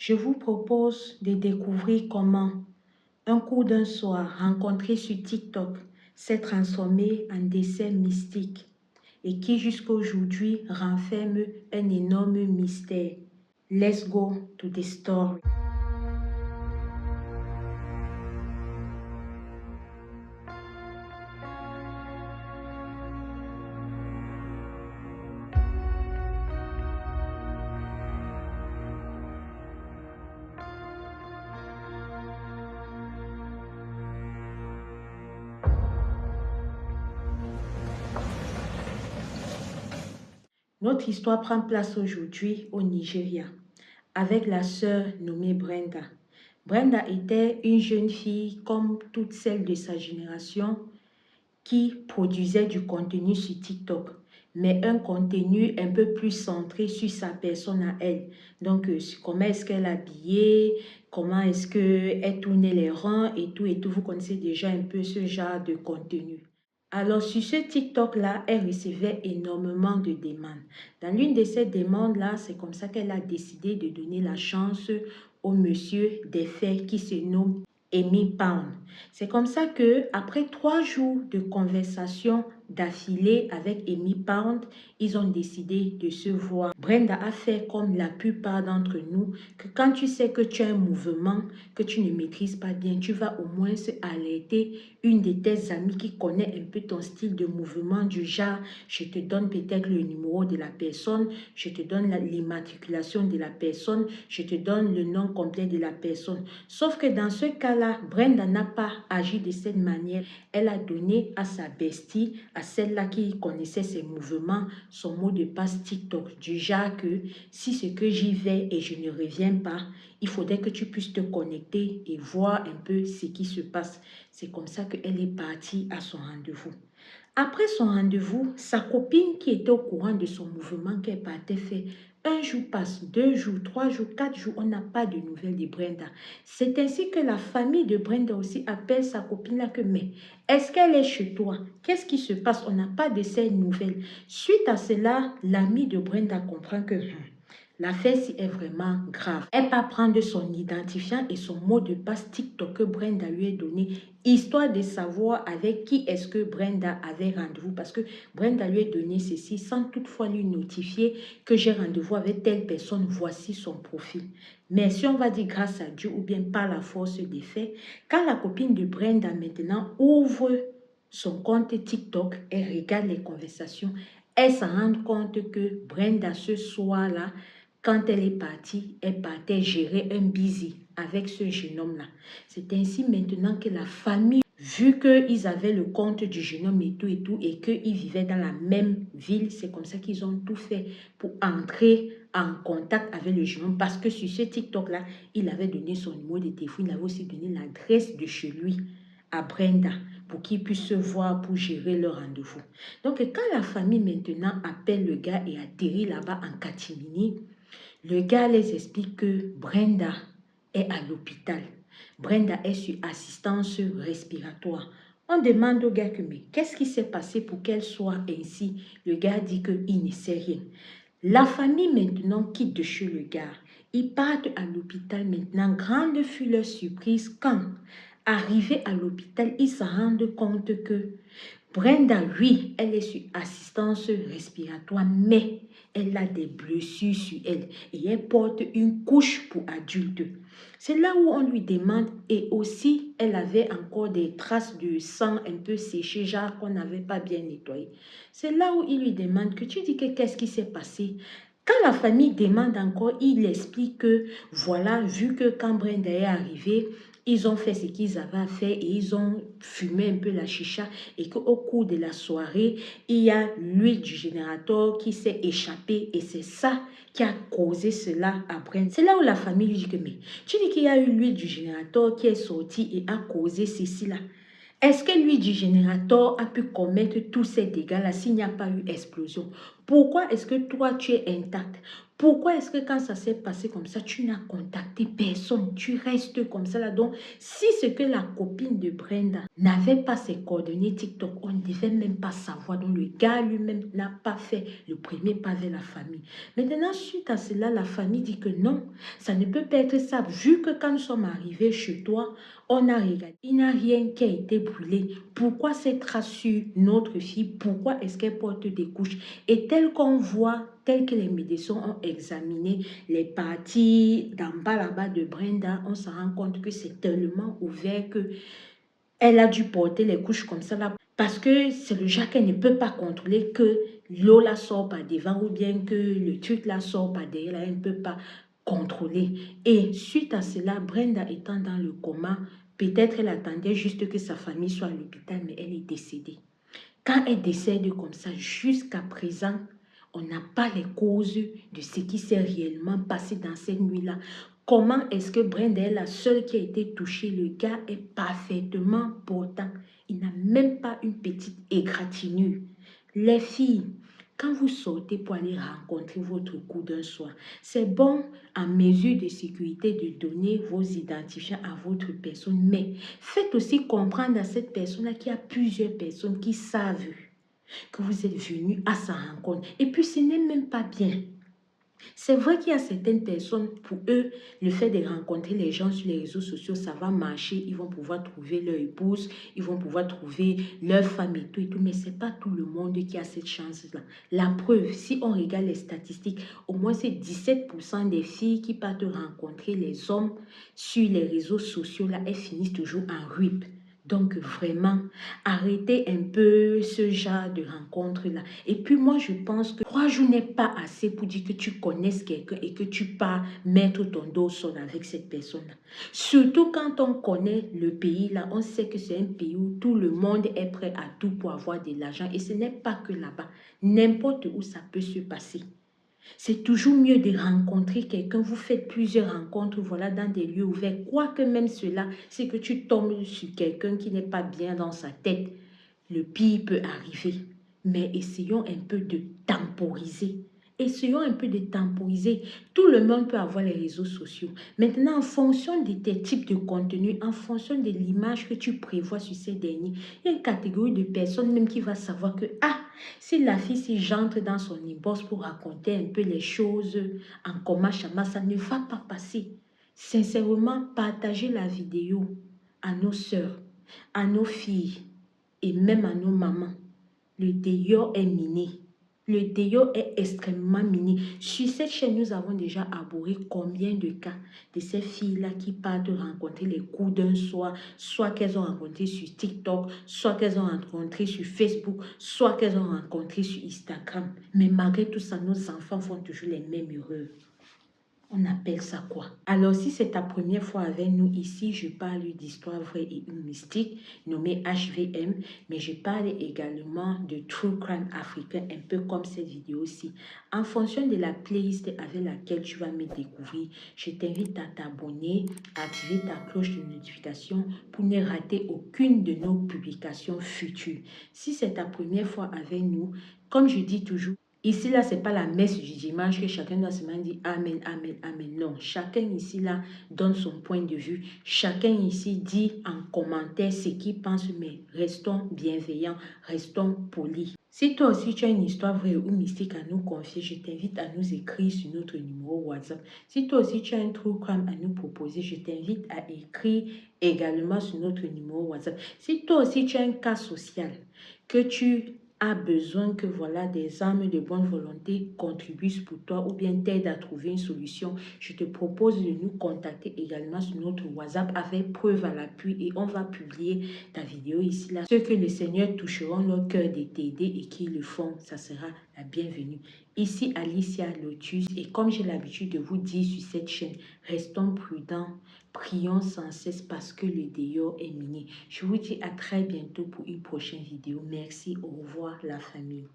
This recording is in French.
Je vous propose de découvrir comment un coup d'un soir rencontré sur TikTok s'est transformé en décès mystique et qui jusqu'à aujourd'hui renferme un énorme mystère. Let's go to the story. Notre histoire prend place aujourd'hui au Nigeria avec la sœur nommée Brenda. Brenda était une jeune fille comme toutes celles de sa génération qui produisait du contenu sur TikTok, mais un contenu un peu plus centré sur sa personne à elle. Donc, comment est-ce qu'elle habillait, comment est-ce qu'elle tournait les rangs et tout, et tout. Vous connaissez déjà un peu ce genre de contenu. Alors, sur ce TikTok-là, elle recevait énormément de demandes. Dans l'une de ces demandes-là, c'est comme ça qu'elle a décidé de donner la chance au monsieur des faits qui se nomme Amy Pound. C'est comme ça que après 3 jours de conversation d'affilée avec Amy Pound, ils ont décidé de se voir. Brenda a fait comme la plupart d'entre nous, que quand tu sais que tu as un mouvement que tu ne maîtrises pas bien, tu vas au moins alerter une de tes amies qui connaît un peu ton style de mouvement du genre, je te donne peut-être le numéro de la personne, je te donne l'immatriculation de la personne, je te donne le nom complet de la personne. Sauf que dans ce cas-là, Brenda n'a pas agi de cette manière. Elle a donné à sa bestie, à celle-là qui connaissait ses mouvements, son mot de passe TikTok, du genre que si c'est que j'y vais et je ne reviens pas, il faudrait que tu puisses te connecter et voir un peu ce qui se passe. C'est comme ça qu'elle est partie à son rendez-vous. Après son rendez-vous, sa copine qui était au courant de son mouvement qu'elle partait faire, un jour passe, 2 jours, 3 jours, 4 jours, on n'a pas de nouvelles de Brenda. C'est ainsi que la famille de Brenda aussi appelle sa copine là que, mais est-ce qu'elle est chez toi? Qu'est-ce qui se passe? On n'a pas de ces nouvelles. Suite à cela, l'amie de Brenda comprend que l'affaire est vraiment grave. Elle part prendre son identifiant et son mot de passe TikTok que Brenda lui a donné, histoire de savoir avec qui est-ce que Brenda avait rendez-vous. Parce que Brenda lui a donné ceci sans toutefois lui notifier que j'ai rendez-vous avec telle personne, voici son profil. Mais si on va dire grâce à Dieu ou bien par la force des faits, quand la copine de Brenda maintenant ouvre son compte TikTok et regarde les conversations, elle se rend compte que Brenda ce soir-là, quand elle est partie, elle partait gérer un busy avec ce jeune homme-là. C'est ainsi maintenant que la famille, vu qu'ils avaient le compte du jeune homme et qu'ils vivaient dans la même ville, c'est comme ça qu'ils ont tout fait pour entrer en contact avec le jeune homme. Parce que sur ce TikTok-là, il avait donné son numéro de téléphone, il avait aussi donné l'adresse de chez lui à Brenda pour qu'ils puissent se voir pour gérer leur rendez-vous. Donc, quand la famille maintenant appelle le gars et atterrit là-bas en catimini, le gars les explique que Brenda est à l'hôpital. Brenda est sur assistance respiratoire. On demande au gars que, mais qu'est-ce qui s'est passé pour qu'elle soit ainsi? Le gars dit qu'il ne sait rien. La famille maintenant quitte de chez le gars. Ils partent à l'hôpital maintenant. Grande fut leur surprise quand, arrivés à l'hôpital, ils se rendent compte que Brenda, oui, elle est sur assistance respiratoire, mais elle a des blessures sur elle et elle porte une couche pour adulte. C'est là où on lui demande, et aussi elle avait encore des traces de sang un peu séché, genre qu'on n'avait pas bien nettoyé. C'est là où il lui demande que tu dis que qu'est-ce qui s'est passé. Quand la famille demande encore, il explique que voilà, vu que quand Brenda est arrivée, ils ont fait ce qu'ils avaient à faire et ils ont fumé un peu la chicha et qu'au cours de la soirée, il y a l'huile du générateur qui s'est échappée et c'est ça qui a causé cela à Brenda. C'est là où la famille lui dit que, mais tu dis qu'il y a eu l'huile du générateur qui est sortie et a causé ceci-là. Est-ce que l'huile du générateur a pu commettre tous ces dégâts-là s'il n'y a pas eu explosion? Pourquoi est-ce que toi, tu es intact? Pourquoi est-ce que quand ça s'est passé comme ça, tu n'as contacté personne? Tu restes comme ça là. Donc, si c'est que la copine de Brenda n'avait pas ses coordonnées TikTok, on ne devait même pas savoir. Donc, le gars lui-même n'a pas fait le premier pas vers la famille. Maintenant, suite à cela, la famille dit que non, ça ne peut pas être ça. Vu que quand nous sommes arrivés chez toi, on a regardé, il n'y a rien qui a été brûlé. Pourquoi cette trace sur notre fille? Pourquoi est-ce qu'elle porte des couches? Et tel qu'on voit, tel que les médecins ont examiné les parties d'en bas là-bas de Brenda, on se rend compte que c'est tellement ouvert que elle a dû porter les couches comme ça là, parce que c'est le genre qu'elle ne peut pas contrôler, que l'eau la sort par devant ou bien que le truc la sort par derrière, là, elle ne peut pas contrôler. Et suite à cela, Brenda étant dans le coma, peut-être elle attendait juste que sa famille soit à l'hôpital, mais elle est décédée. Quand elle décède comme ça, jusqu'à présent, on n'a pas les causes de ce qui s'est réellement passé dans cette nuit-là. Comment est-ce que Brenda est la seule qui a été touchée? Le gars est parfaitement portant. Il n'a même pas une petite égratignure. Les filles, quand vous sortez pour aller rencontrer votre cousin soir, c'est bon en mesure de sécurité de donner vos identifiants à votre personne, mais faites aussi comprendre à cette personne-là qu'il y a plusieurs personnes qui savent que vous êtes venu à sa rencontre. Et puis, ce n'est même pas bien. C'est vrai qu'il y a certaines personnes, pour eux, le fait de rencontrer les gens sur les réseaux sociaux, ça va marcher. Ils vont pouvoir trouver leur épouse, ils vont pouvoir trouver leur femme et tout, mais ce n'est pas tout le monde qui a cette chance-là. La preuve, si on regarde les statistiques, au moins c'est 17% des filles qui partent rencontrer les hommes sur les réseaux sociaux, là, elles finissent toujours en RIP. Donc vraiment, arrêtez un peu ce genre de rencontre-là. Et puis moi, je pense que 3 jours n'est pas assez pour dire que tu connaisses quelqu'un et que tu pars mettre ton dos au sol avec cette personne-là. Surtout quand on connaît le pays, là, on sait que c'est un pays où tout le monde est prêt à tout pour avoir de l'argent. Et ce n'est pas que là-bas. N'importe où ça peut se passer. C'est toujours mieux de rencontrer quelqu'un. Vous faites plusieurs rencontres, voilà, dans des lieux ouverts. Quoique même cela, c'est que tu tombes sur quelqu'un qui n'est pas bien dans sa tête. Le pire peut arriver. Mais essayons un peu de temporiser. Essayons un peu de temporiser. Tout le monde peut avoir les réseaux sociaux. Maintenant, en fonction de tes types de contenus, en fonction de l'image que tu prévois sur ces derniers, il y a une catégorie de personnes même qui va savoir que, ah, si la fille, si j'entre dans son inbox pour raconter un peu les choses en commun, ça ne va pas passer. Sincèrement, partagez la vidéo à nos sœurs, à nos filles et même à nos mamans. Le dehors est miné. Le dehors est extrêmement miné. Sur cette chaîne, nous avons déjà abordé combien de cas de ces filles-là qui partent rencontrer les coups d'un soir, soit qu'elles ont rencontré sur TikTok, soit qu'elles ont rencontré sur Facebook, soit qu'elles ont rencontré sur Instagram. Mais malgré tout ça, nos enfants font toujours les mêmes erreurs. On appelle ça quoi? Alors, si c'est ta première fois avec nous ici, je parle d'histoire vraie et mystique, nommée HVM, mais je parle également de True Crime africain, un peu comme cette vidéo-ci. En fonction de la playlist avec laquelle tu vas me découvrir, je t'invite à t'abonner, à activer ta cloche de notification pour ne rater aucune de nos publications futures. Si c'est ta première fois avec nous, comme je dis toujours, ici, là, ce n'est pas la messe du dimanche que chacun doit se dire Amen, Amen, Amen. Non, chacun ici, là, donne son point de vue. Chacun ici dit en commentaire ce qu'il pense, mais restons bienveillants, restons polis. Si toi aussi tu as une histoire vraie ou mystique à nous confier, je t'invite à nous écrire sur notre numéro WhatsApp. Si toi aussi tu as un true crime à nous proposer, je t'invite à écrire également sur notre numéro WhatsApp. Si toi aussi tu as un cas social que tu a besoin que voilà des âmes de bonne volonté contribuent pour toi ou bien t'aident à trouver une solution, je te propose de nous contacter également sur notre WhatsApp avec preuve à l'appui et on va publier ta vidéo ici là. Ceux que le Seigneur toucheront leur cœur de t'aider et qui le font, ça sera la bienvenue. Ici Alicia Lotus et comme j'ai l'habitude de vous dire sur cette chaîne, restons prudents. Prions sans cesse parce que le dehors est miné. Je vous dis à très bientôt pour une prochaine vidéo. Merci, au revoir la famille.